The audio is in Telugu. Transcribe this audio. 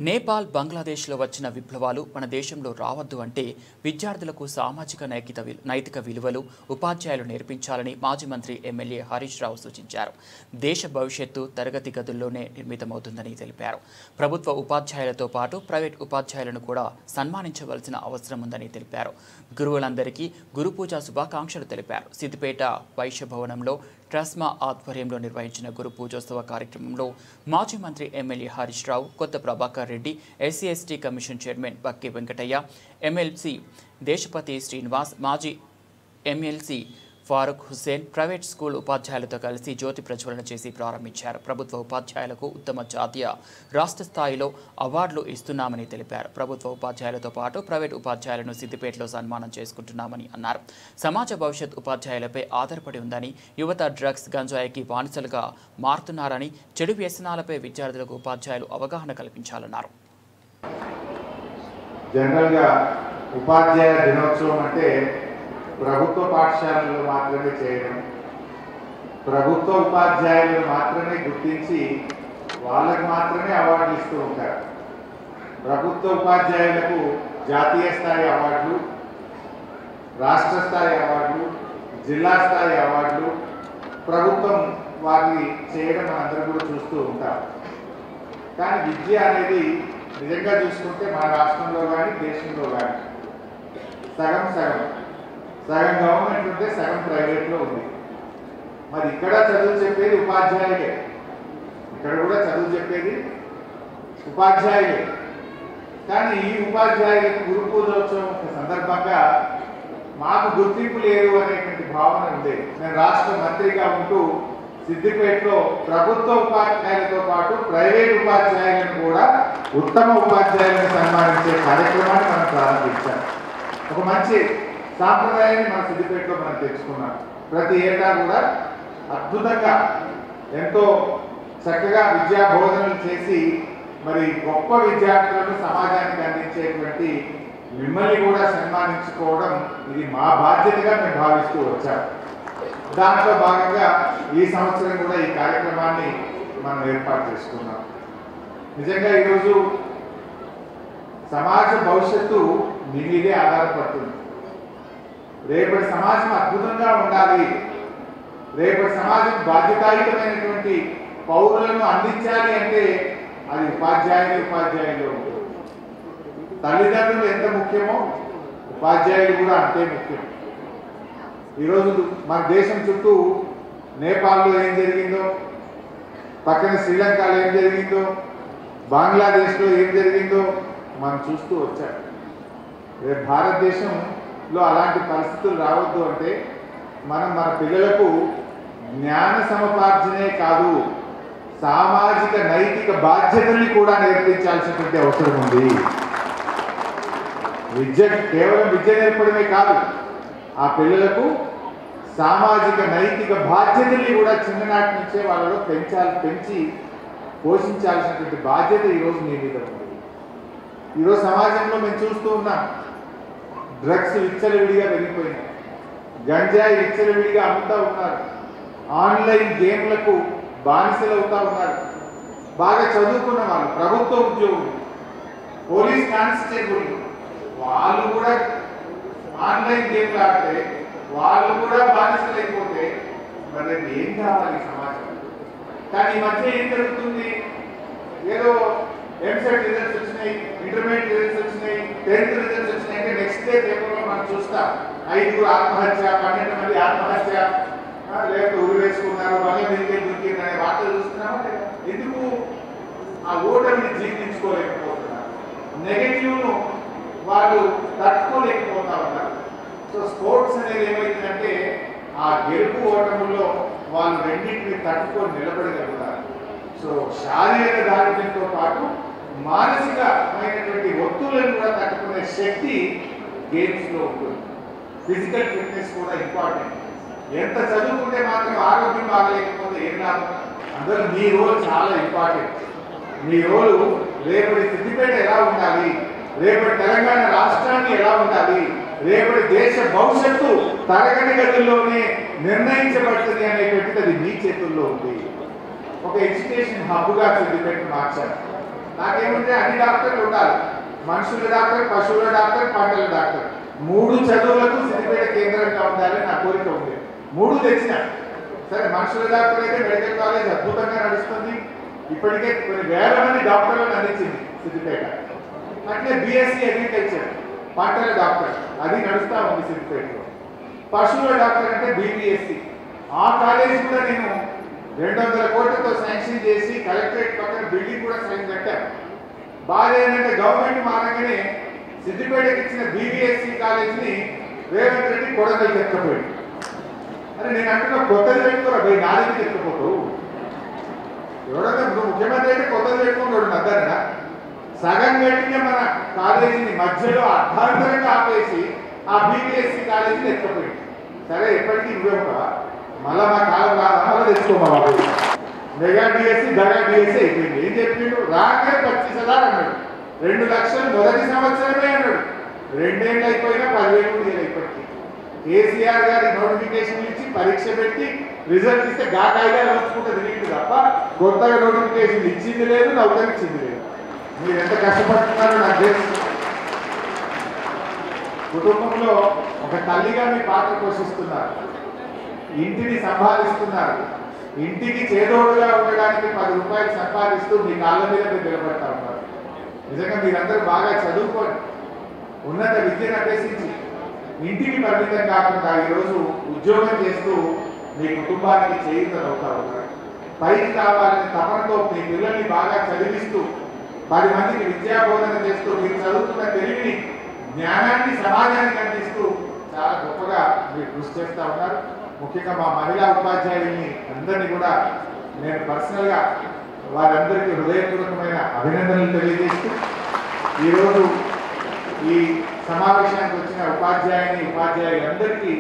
నేపాల్ బంగ్లాదేశ్లో వచ్చిన విప్లవాలు మన దేశంలో రావద్దు అంటే విద్యార్థులకు సామాజిక నైతిక విలువలు ఉపాధ్యాయులు నేర్పించాలని మాజీ మంత్రి ఎమ్మెల్యే హరీష్ రావు సూచించారు. దేశ భవిష్యత్తు తరగతి గదుల్లోనే నిర్మితమవుతుందని తెలిపారు. ప్రభుత్వ ఉపాధ్యాయులతో పాటు ప్రైవేట్ ఉపాధ్యాయులను కూడా సన్మానించవలసిన అవసరం ఉందని తెలిపారు. గురువులందరికీ గురు పూజ శుభాకాంక్షలు తెలిపారు. సిద్దిపేట వైశ్య భవనంలో ట్రస్మా ఆధ్వర్యంలో నిర్వహించిన గురు పూజోత్సవ కార్యక్రమంలో మాజీ మంత్రి MLA Harish Rao, Kotha Prabhakar Reddy, SC ST commission chairman Bakki Venkataiah, MLC Deshapati Srinivas, మాజీ MLC Farooq Hussain private school ఉపాధ్యాయులతో కలిసి జ్యోతి ప్రజ్వలన చేసి ప్రారంభించారు. ప్రభుత్వ ఉపాధ్యాయులకు ఉత్తమ జాతీయ రాష్ట్ర స్థాయిలో అవార్డులు ఇస్తున్నామని తెలిపారు. ప్రభుత్వ ఉపాధ్యాయులతో పాటు ప్రైవేట్ ఉపాధ్యాయులను సిద్దిపేటలో సన్మానం చేసుకుంటున్నామని అన్నారు. సమాజ భవిష్యత్ ఉపాధ్యాయులపై ఆధారపడి ఉందని, యువత డ్రగ్స్ గంజాయికి బానిసలుగా మారుతున్నారని, చెడు వ్యసనాలపై విద్యార్థులకు ఉపాధ్యాయులు అవగాహన కల్పించాలన్నారు. జనరల్గా ఉపాధ్యాయ దినోత్సవం అంటే ప్రభుత్వ పాఠశాలలో మాత్రమే చేయడం, ప్రభుత్వ ఉపాధ్యాయులను మాత్రమే గుర్తించి వాళ్ళకు మాత్రమే అవార్డులు ఇస్తూ ఉంటారు. ప్రభుత్వ ఉపాధ్యాయులకు జాతీయ స్థాయి అవార్డులు, రాష్ట్ర స్థాయి అవార్డులు, జిల్లా స్థాయి అవార్డులు ప్రభుత్వం వాటిని చేయడం మనందరూ కూడా చూస్తూ ఉంటాం. కానీ విద్య అనేది నిజంగా చూసుకుంటే మన రాష్ట్రంలో కానీ దేశంలో కానీ సగం సగం సగం గవర్నమెంట్ ఉంటే సగం ప్రైవేట్లో ఉంది. మరి ఇక్కడ చదువు చెప్పేది ఉపాధ్యాయులే, ఇక్కడ కూడా చదువు చెప్పేది ఉపాధ్యాయులే. కానీ ఈ ఉపాధ్యాయులకు గురు పూజోత్సవం సందర్భంగా మాకు గుర్తింపు లేదు అనేటువంటి భావన ఉంది. నేను రాష్ట్ర మంత్రిగా ఉంటూ సిద్దిపేటలో ప్రభుత్వ ఉపాధ్యాయులతో పాటు ప్రైవేట్ ఉపాధ్యాయులను కూడా ఉత్తమ ఉపాధ్యాయులను సన్మానించే కార్యక్రమాన్ని మనం ప్రారంభించాం. ఒక మంచి సాంప్రదాయాన్ని మన సిద్దిపేటలో మనం తెచ్చుకున్నాం. ప్రతి ఏటా కూడా అద్భుతంగా ఎంతో చక్కగా విద్యా బోధనలు చేసి మరి గొప్ప విద్యార్థులను సమాజానికి అందించేటువంటి మిమ్మల్ని కూడా సన్మానించుకోవడం ఇది మా బాధ్యతగా మేము భావిస్తూ వచ్చాం. దాంట్లో భాగంగా ఈ సంవత్సరం కూడా ఈ కార్యక్రమాన్ని మనం ఏర్పాటు చేసుకున్నాం. నిజంగా ఈరోజు సమాజ భవిష్యత్తు మీ మీదే ఆధారపడుతుంది. రేపటి సమాజం అద్భుతంగా ఉండాలి, రేపటి సమాజం బాధ్యతాయుతమైనటువంటి పౌరులను అందించాలి అంటే అది ఉపాధ్యాయులు ఉంటుంది. తల్లిదండ్రులు ఎంత ముఖ్యమో ఉపాధ్యాయులు కూడా అంతే ముఖ్యం. ఈరోజు మన దేశం చుట్టూ నేపాల్లో ఏం జరిగిందో, పక్కన శ్రీలంకలో ఏం జరిగిందో, బంగ్లాదేశ్లో ఏం జరిగిందో మనం చూస్తూ వచ్చాం. రేపు భారతదేశంలో అలాంటి పరిస్థితులు రావద్దు అంటే మనం మన పిల్లలకు జ్ఞాన సముపార్జనే కాదు, సామాజిక నైతిక బాధ్యతల్ని కూడా నేర్పించాల్సినటువంటి అవసరం ఉంది. కేవలం విద్య నేర్పడమే కాదు, ఆ పిల్లలకు సామాజిక నైతిక బాధ్యతల్ని కూడా చిన్ననాటి నుంచే వాళ్ళలో పెంచి పోషించాల్సినటువంటి బాధ్యత ఈరోజు మీ మీద ఉంది. ఈరోజు సమాజంలో మేము చూస్తూ ఉన్నాం, డ్రగ్స్ విచ్చలవిడిగా పెరిగిపోయినాయి, గంజాయి విచ్చలవిడిగా అమ్ముతూ ఉన్నారు, ఆన్లైన్ గేమ్లకు బానిసలు అవుతూ ఉన్నారు. బాగా చదువుకున్న వాళ్ళు, ప్రభుత్వ ఉద్యోగులు, పోలీస్ కానిస్టేబుల్ వాళ్ళు కూడా ఆన్లైన్ గేమ్లు ఆడితే వాళ్ళు కూడా బానిసలు అయిపోతే మరి ఏం కావాలి సమాజం? కానీ ఈ మధ్య ఏం జరుగుతుంది? ఏదో ఎంసెట్ రిజల్ట్స్ వచ్చినాయి, ఇంటర్మీడియట్ రిజల్ట్స్ వచ్చినాయి, 10th రిజల్ట్స్ వచ్చినాయి అంటే నెక్స్ట్ డే పేపర్లో మనం చూస్తాం 5 ఆత్మహత్య, 12 మంది ఆత్మహత్య, లేకపోతే ఊరు వేసుకున్నారు, మళ్ళీ మీకే దొరికింది అనే వార్తలు చూస్తున్నామా? ఎందుకు? ఆ ఓటమిని జీర్ణించుకోలేకపోతున్నారు, నెగటివ్ను వాళ్ళు తట్టుకోలేకపోతా ఉన్నారు. సో స్పోర్ట్స్ అనేది ఏమవుతుందంటే ఆ గెలుపు ఓటముల్లో వాళ్ళు రెండింటిని తట్టుకొని నిలబడగలుగుతారు. సో శారీరక దారిద్ర్యంతో పాటు మానసికమైనటువంటి ఒత్తులను కూడా తట్టుకునే శక్తి గేమ్స్లో ఉంటుంది. ఫిజికల్ ఫిట్నెస్ కూడా ఇంపార్టెంట్. ఎంత చదువుకుంటే మాత్రం ఆరోగ్యం బాగలేకపోతే ఏం లాభం? అందులో మీ రోల్ చాలా ఇంపార్టెంట్. మీ రోలు రేపటి సిద్దిపేట ఎలా ఉండాలి, రేపటి తెలంగాణ రాష్ట్రాన్ని ఎలా ఉండాలి, రేపటి దేశ భవిష్యత్తు తరగతి గదుల్లోనే నిర్ణయించబడుతుంది అనేటువంటిది అది మీ చేతుల్లో ఉంది. ఒక ఎడ్యుకేషన్ హబ్గా సిద్దిపేట మార్చారు. నాకేమంటే అన్ని డాక్టర్లు ఉండాలి, మనుషుల డాక్టర్, పశువుల డాక్టర్, పంటల డాక్టర్, 3 చదువులకు సిద్దిపేట కేంద్రంగా ఉండాలని నా కోరిక ఉంది. 3 తెచ్చిన. సరే, మనుషుల డాక్టర్ అయితే మెడికల్ కాలేజ్ అద్భుతంగా నడుస్తుంది, ఇప్పటికే కొన్ని వేల మంది డాక్టర్లను అందించింది సిద్దిపేట. అట్లే బిఎస్సి అగ్రికల్చర్ పంటల డాక్టర్ అది నడుస్తూ ఉంది సిద్దిపేటలో. పశువుల డాక్టర్ అంటే బీబీఎస్సి, ఆ కాలేజ్ కూడా నేను 200 కోట్లతో శాంక్షన్ చేసి కలెక్టరేట్ పక్కన బిల్డింగ్ కూడా సైన్ కట్టాను. బాగా ఏంటంటే గవర్నమెంట్ మారగానే సిద్దిపేటకి ఇచ్చిన బీబీఎస్సి కాలేజీని రేవంత్ రెడ్డి కొడగలికి ఎత్తపోయాడు. అరే నేను అంటున్నా, కొత్తది పెట్టుకోరా పోయి, నాలుగు ఎత్తుకోతావు. ఎవడన్నా ముఖ్యమంత్రి అయితే కొత్తది పెట్టుకుంటాడు అద్దరగా. సగం కట్టిన మన కాలేజీని మధ్యలో అర్థాంతరంగా ఆపేసి ఆ బీబీఎస్సి కాలేజీని ఎత్తపోయాడు. సరే, ఎప్పటికీ నువ్వే ఉంటావా, మళ్ళా మా కాలం రాదా తెచ్చుకోమా బాబు. మెగా డిఎస్సి దగా డిఎస్సి అయిపోయింది. ఏం చెప్పిండు, రాకే 25,000 అన్నాడు. 2 లక్షలు మొదటి సంవత్సరమే అన్నాడు. 2 ఏళ్ళు అయిపోయినా 10,000 కూడా ఇప్పటికీ. కేసీఆర్ గారి నోటిఫికేషన్ ఇచ్చి పరీక్ష పెట్టి రిజల్ట్ ఇస్తే గా కాయిదాలు వచ్చుకుంటే తిరిగింది తప్ప కొత్తగా నోటిఫికేషన్ ఇచ్చింది లేదు, నౌకరు ఇచ్చింది లేదు. మీరు ఎంత కష్టపడుతున్నారో నాకు తెలుసు. కుటుంబంలో ఒక తల్లిగా మీ పాత్ర పోషిస్తున్నారు, ఇంటిని సంపాదిస్తున్నారు. ఇంటికి చేదోడుగా ఉండడానికి 10 రూపాయలు సంపాదిస్తూ మీ కాళ్ళ మీద మీరు నిలబడతా ఉన్నారు. నిజంగా మీరందరూ బాగా చదువుకోండి, ఉన్నత విద్యను అభ్యసించి ఇంటికి పరిమితం కాకుండా ఈరోజు ఉద్యోగం చేస్తూ మీ కుటుంబానికి చేయూతనవుతా ఉన్నారు. పైకి కావాలని తపనతో మీ పిల్లల్ని బాగా చదివిస్తూ 10 మందికి విద్యాబోధన చేస్తూ మీరు చదువుతున్న తెలివిని, జ్ఞానాన్ని సమాజానికి అందిస్తూ చాలా గొప్పగా మీరు కృషి చేస్తూ ఉన్నారు. ముఖ్యంగా మా మహిళా ఉపాధ్యాయుల్ని అందరినీ కూడా నేను పర్సనల్గా వారందరికీ హృదయపూర్వకమైన అభినందనలు తెలియజేస్తూ ఈరోజు ఈ సమావేశానికి వచ్చిన ఉపాధ్యాయులందరికీ